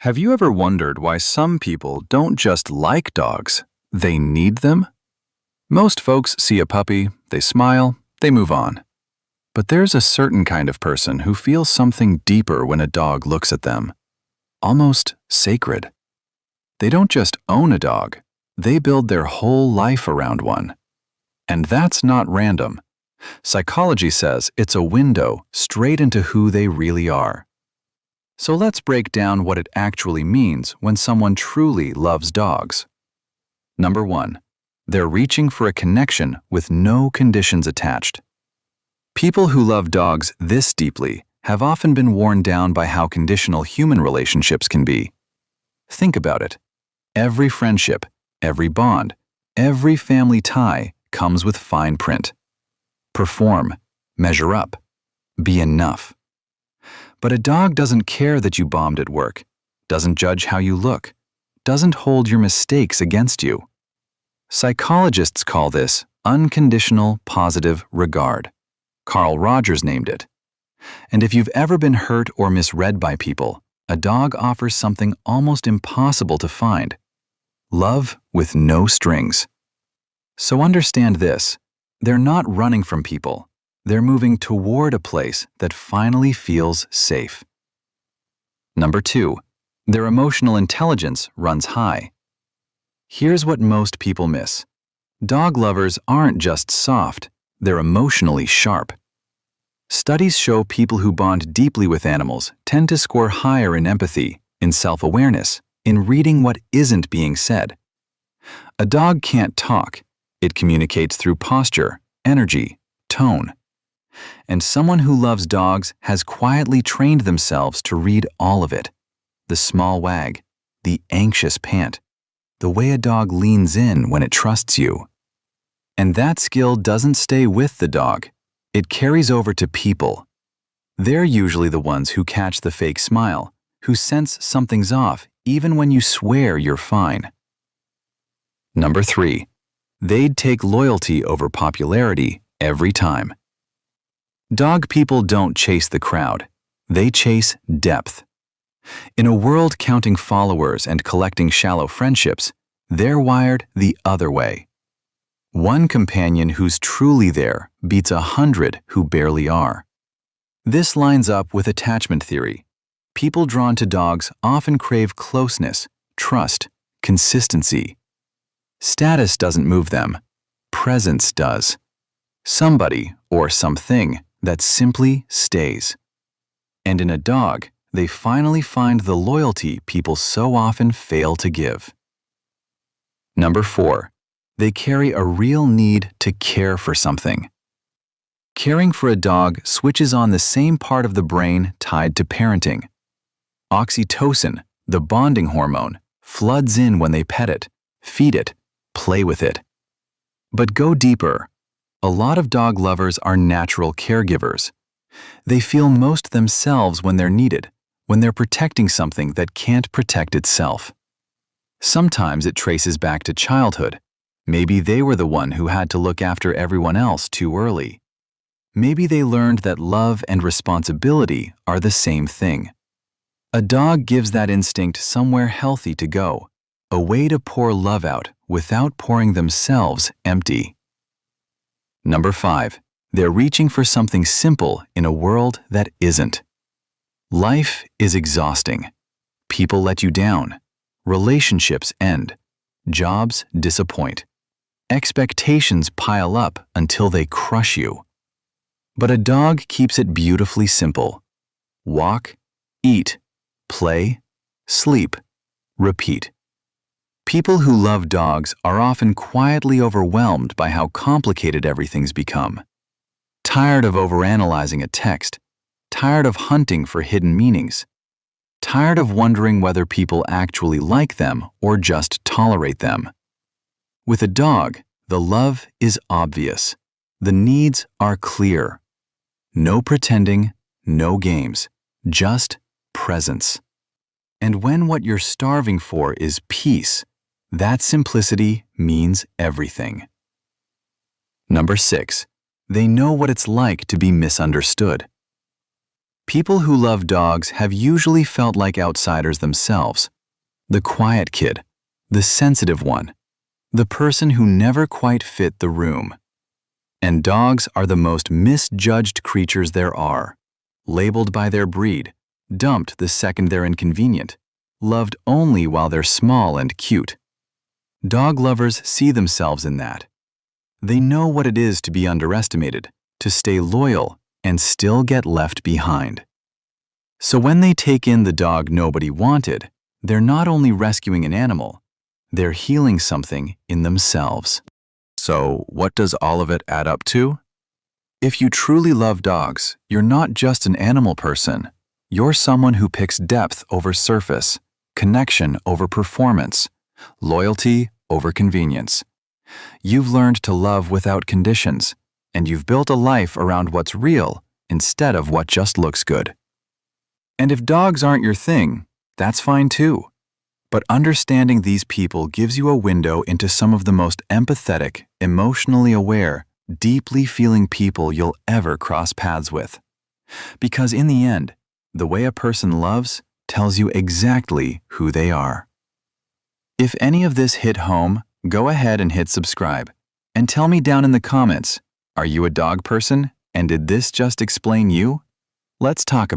Have you ever wondered why some people don't just like dogs, they need them? Most folks see a puppy, they smile, they move on. But there's a certain kind of person who feels something deeper when a dog looks at them. Almost sacred. They don't just own a dog, they build their whole life around one. And that's not random. Psychology says it's a window straight into who they really are. So let's break down what it actually means when someone truly loves dogs. Number 1. They're reaching for a connection with no conditions attached. People who love dogs this deeply have often been worn down by how conditional human relationships can be. Think about it. Every friendship, every bond, every family tie comes with fine print. Perform, measure up, be enough. But a dog doesn't care that you bombed at work, doesn't judge how you look, doesn't hold your mistakes against you. Psychologists call this unconditional positive regard. Carl Rogers named it. And if you've ever been hurt or misread by people, a dog offers something almost impossible to find. Love with no strings. So understand this, they're not running from people. They're moving toward a place that finally feels safe. Number 2, their emotional intelligence runs high. Here's what most people miss. Dog lovers aren't just soft, they're emotionally sharp. Studies show people who bond deeply with animals tend to score higher in empathy, in self-awareness, in reading what isn't being said. A dog can't talk. It communicates through posture, energy, tone. And someone who loves dogs has quietly trained themselves to read all of it. The small wag, the anxious pant, the way a dog leans in when it trusts you. And that skill doesn't stay with the dog. It carries over to people. They're usually the ones who catch the fake smile, who sense something's off even when you swear you're fine. Number 3, they'd take loyalty over popularity every time. Dog people don't chase the crowd. They chase depth. In a world counting followers and collecting shallow friendships, they're wired the other way. One companion who's truly there beats 100 who barely are. This lines up with attachment theory. People drawn to dogs often crave closeness, trust, consistency. Status doesn't move them. Presence does. Somebody or something that simply stays. And in a dog, they finally find the loyalty people so often fail to give. Number 4, they carry a real need to care for something. Caring for a dog switches on the same part of the brain tied to parenting. Oxytocin, the bonding hormone, floods in when they pet it, feed it, play with it. But go deeper. A lot of dog lovers are natural caregivers. They feel most themselves when they're needed, when they're protecting something that can't protect itself. Sometimes it traces back to childhood. Maybe they were the one who had to look after everyone else too early. Maybe they learned that love and responsibility are the same thing. A dog gives that instinct somewhere healthy to go, a way to pour love out without pouring themselves empty. Number 5, they're reaching for something simple in a world that isn't. Life is exhausting. People let you down. Relationships end. Jobs disappoint. Expectations pile up until they crush you. But a dog keeps it beautifully simple. Walk, eat, play, sleep, repeat. People who love dogs are often quietly overwhelmed by how complicated everything's become. Tired of overanalyzing a text, tired of hunting for hidden meanings, tired of wondering whether people actually like them or just tolerate them. With a dog, the love is obvious. The needs are clear. No pretending, no games, just presence. And when what you're starving for is peace, that simplicity means everything. Number 6, they know what it's like to be misunderstood. People who love dogs have usually felt like outsiders themselves. The quiet kid, the sensitive one, the person who never quite fit the room. And dogs are the most misjudged creatures there are, labeled by their breed, dumped the second they're inconvenient, loved only while they're small and cute. Dog lovers see themselves in that. They know what it is to be underestimated, to stay loyal, and still get left behind. So when they take in the dog nobody wanted, they're not only rescuing an animal, they're healing something in themselves. So what does all of it add up to? If you truly love dogs, you're not just an animal person. You're someone who picks depth over surface, connection over performance, loyalty over convenience. You've learned to love without conditions, and you've built a life around what's real instead of what just looks good. And if dogs aren't your thing, that's fine too. But understanding these people gives you a window into some of the most empathetic, emotionally aware, deeply feeling people you'll ever cross paths with. Because in the end, the way a person loves tells you exactly who they are. If any of this hit home, go ahead and hit subscribe. And tell me down in the comments, are you a dog person? And did this just explain you? Let's talk about it.